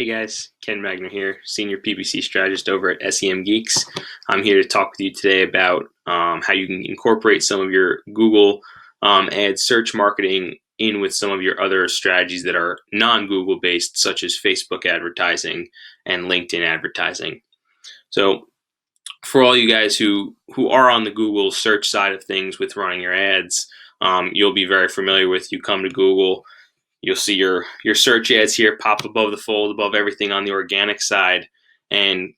Hey guys, Ken Magner here, Senior PPC Strategist over at Semgeeks. I'm here to talk with you today about how you can incorporate some of your Google ad search marketing in with some of your other strategies that are non-Google based, such as Facebook advertising and LinkedIn advertising. So for all you guys who are on the Google search side of things with running your ads, you'll be very familiar with. You come to Google, you'll see your search ads here pop above the fold, above everything on the organic side. And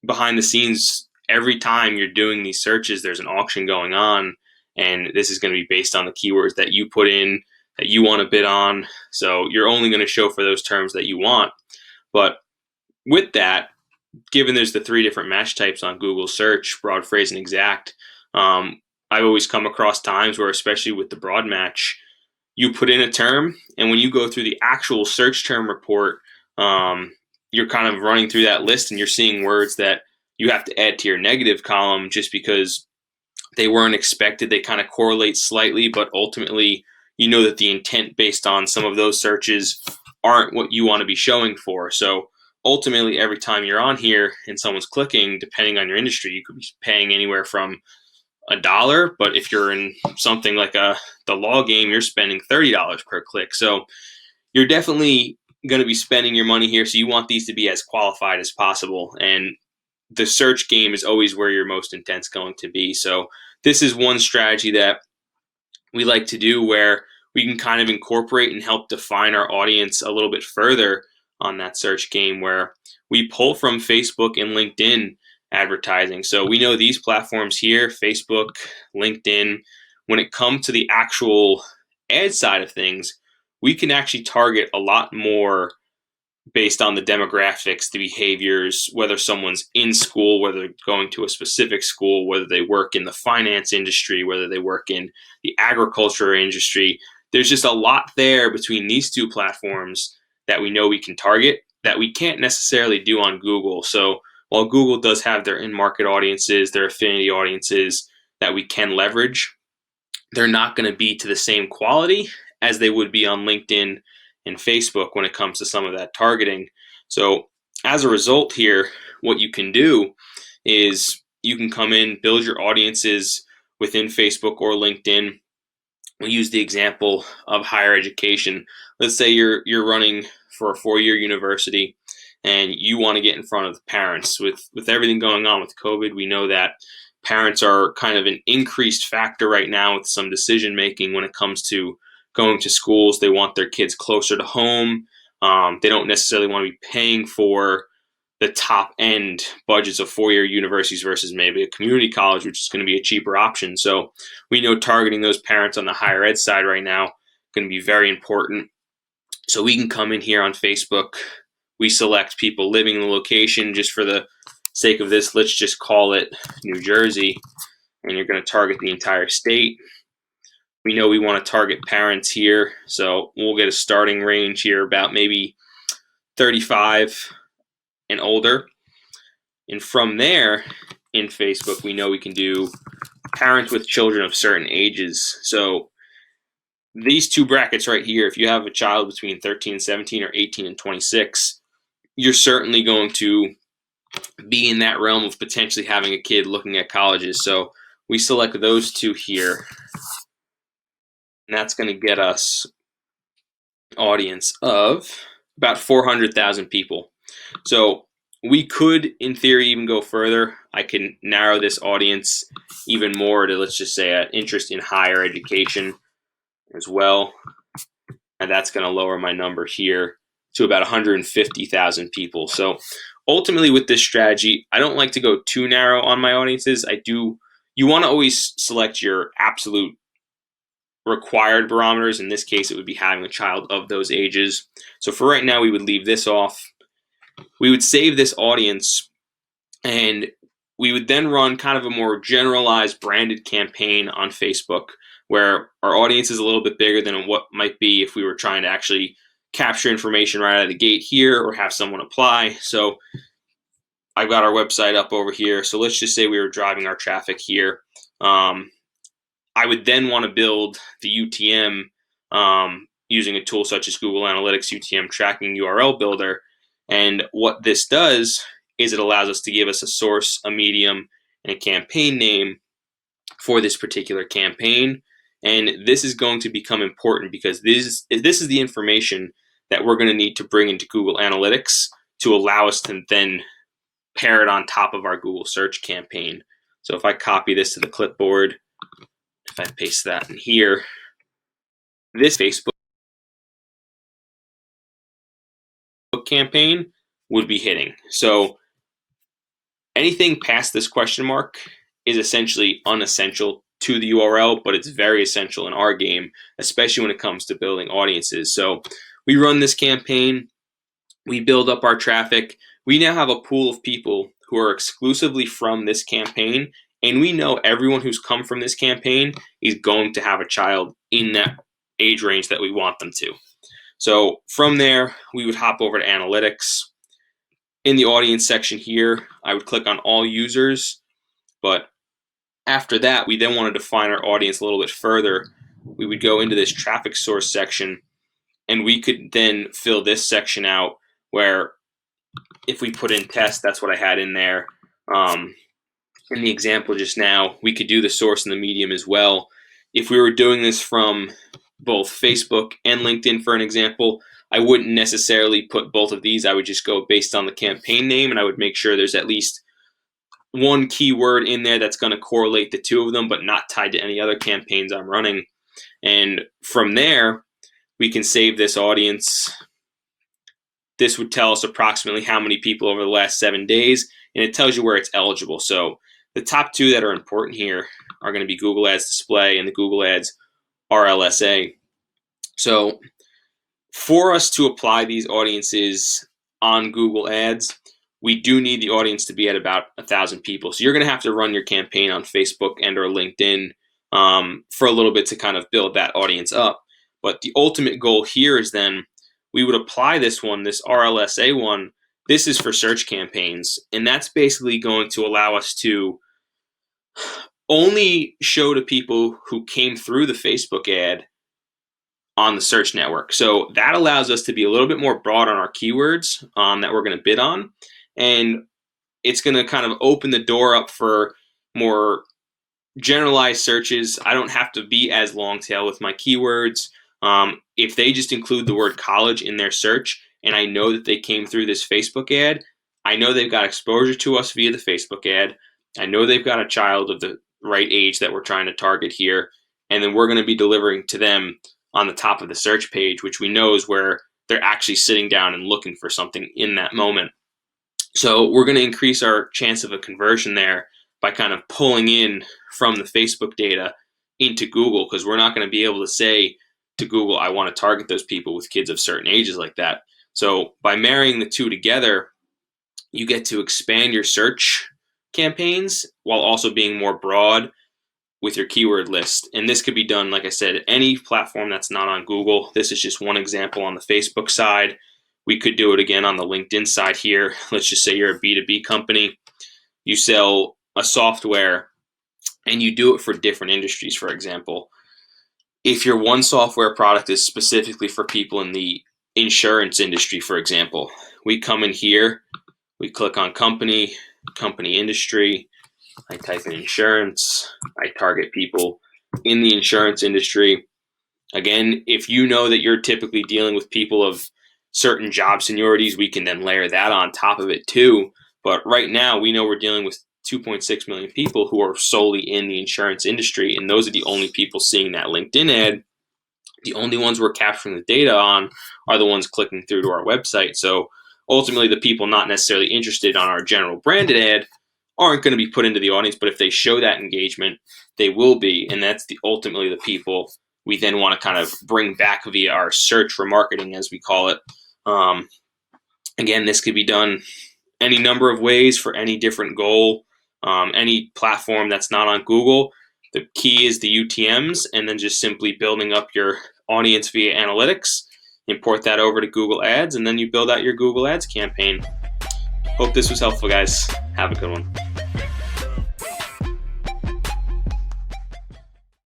behind the scenes, every time you're doing these searches, there's an auction going on. And this is going to be based on the keywords that you put in, that you want to bid on. So you're only going to show for those terms that you want. But with that, given there's the three different match types on Google search, broad, phrase, and exact, I've always come across times where, especially with the broad match, you put in a term, and when you go through the actual search term report, you're kind of running through that list and you're seeing words that you have to add to your negative column just because they weren't expected. They kind of correlate slightly, but ultimately, you know that the intent based on some of those searches aren't what you want to be showing for. So ultimately, every time you're on here and someone's clicking, depending on your industry, you could be paying anywhere from $1, but if you're in something like the law game, you're spending $30 per click. So you're definitely going to be spending your money here. So you want these to be as qualified as possible. And the search game is always where your most intent's going to be. So this is one strategy that we like to do where we can kind of incorporate and help define our audience a little bit further on that search game, where we pull from Facebook and LinkedIn advertising. So we know these platforms here, Facebook, LinkedIn, when it comes to the actual ad side of things, we can actually target a lot more based on the demographics, the behaviors, whether someone's in school, whether they're going to a specific school, whether they work in the finance industry, whether they work in the agriculture industry. There's just a lot there between these two platforms that we know we can target that we can't necessarily do on Google. So while Google does have their in-market audiences, their affinity audiences that we can leverage, they're not going to be to the same quality as they would be on LinkedIn and Facebook when it comes to some of that targeting. So as a result here, what you can do is you can come in, build your audiences within Facebook or LinkedIn. We'll use the example of higher education. Let's say you're running for a 4-year university and you want to get in front of the parents. With everything going on with COVID, we know that parents are kind of an increased factor right now with some decision making when it comes to going to schools. They want their kids closer to home. They don't necessarily want to be paying for the top end budgets of 4-year universities versus maybe a community college, which is going to be a cheaper option. So we know targeting those parents on the higher ed side right now going to be very important. So we can come in here on Facebook. We select people living in the location. Just for the sake of this, let's just call it New Jersey, and you're going to target the entire state. We know we want to target parents here, so we'll get a starting range here about maybe 35 and older. And from there, in Facebook, we know we can do parents with children of certain ages. So these two brackets right here, if you have a child between 13 and 17 or 18 and 26, you're certainly going to be in that realm of potentially having a kid looking at colleges. So we select those two here, and that's going to get us an audience of about 400,000 people. So we could, in theory, even go further. I can narrow this audience even more to, let's just say, an interest in higher education as well. And that's going to lower my number here to about 150,000 people. So ultimately with this strategy, I don't like to go too narrow on my audiences. You want to always select your absolute required barometers. In this case, it would be having a child of those ages. So for right now, we would leave this off. We would save this audience, and we would then run kind of a more generalized branded campaign on Facebook where our audience is a little bit bigger than what might be if we were trying to actually capture information right out of the gate here or have someone apply. So I've got our website up over here. So let's just say we were driving our traffic here. I would then want to build the UTM using a tool such as Google Analytics UTM Tracking URL Builder. And what this does is it allows us to give us a source, a medium, and a campaign name for this particular campaign. And this is going to become important because this is the information that we're going to need to bring into Google Analytics to allow us to then pair it on top of our Google search campaign. So if I copy this to the clipboard, if I paste that in here, this Facebook campaign would be hitting. So anything past this question mark is essentially unessential to the URL, but it's very essential in our game, especially when it comes to building audiences. So we run this campaign, we build up our traffic. We now have a pool of people who are exclusively from this campaign, and we know everyone who's come from this campaign is going to have a child in that age range that we want them to. So from there, we would hop over to analytics. In the audience section here, I would click on all users, but after that, we then want to define our audience a little bit further. We would go into this traffic source section, and we could then fill this section out where if we put in test, that's what I had in there. In the example just now, we could do the source and the medium as well. If we were doing this from both Facebook and LinkedIn, for an example, I wouldn't necessarily put both of these. I would just go based on the campaign name, and I would make sure there's at least one keyword in there that's going to correlate the two of them, but not tied to any other campaigns I'm running. And from there, we can save this audience. This would tell us approximately how many people over the last 7 days, and it tells you where it's eligible. So the top two that are important here are going to be Google Ads Display and the Google Ads RLSA. So for us to apply these audiences on Google Ads, we do need the audience to be at about 1,000 people. So you're going to have to run your campaign on Facebook and or LinkedIn for a little bit to kind of build that audience up. But the ultimate goal here is then we would apply this one, this RLSA one. This is for search campaigns, and that's basically going to allow us to only show to people who came through the Facebook ad on the search network. So that allows us to be a little bit more broad on our keywords that we're going to bid on, and it's going to kind of open the door up for more generalized searches. I don't have to be as long tail with my keywords. If they just include the word college in their search, and I know that they came through this Facebook ad, I know they've got exposure to us via the Facebook ad. I know they've got a child of the right age that we're trying to target here, and then we're going to be delivering to them on the top of the search page, which we know is where they're actually sitting down and looking for something in that moment. So we're going to increase our chance of a conversion there by kind of pulling in from the Facebook data into Google, because we're not going to be able to say to Google, I want to target those people with kids of certain ages like that. So by marrying the two together, you get to expand your search campaigns while also being more broad with your keyword list. And this could be done, like I said, any platform that's not on Google. This is just one example on the Facebook side. We could do it again on the LinkedIn side here. Let's just say you're a B2B company. You sell a software and you do it for different industries, for example. If your one software product is specifically for people in the insurance industry, for example, we come in here, we click on company industry, I type in insurance, I target people in the insurance industry. Again, if you know that you're typically dealing with people of certain job seniorities, we can then layer that on top of it too. But right now, we know we're dealing with 2.6 million people who are solely in the insurance industry, and those are the only people seeing that LinkedIn ad. The only ones we're capturing the data on are the ones clicking through to our website. So ultimately, the people not necessarily interested on our general branded ad aren't going to be put into the audience, but if they show that engagement, they will be, and that's ultimately the people we then want to kind of bring back via our search remarketing, as we call it. Again, this could be done any number of ways for any different goal, any platform that's not on Google. The key is the UTMs, and then just simply building up your audience via analytics, import that over to Google Ads, and then you build out your Google Ads campaign. Hope this was helpful, guys. Have a good one.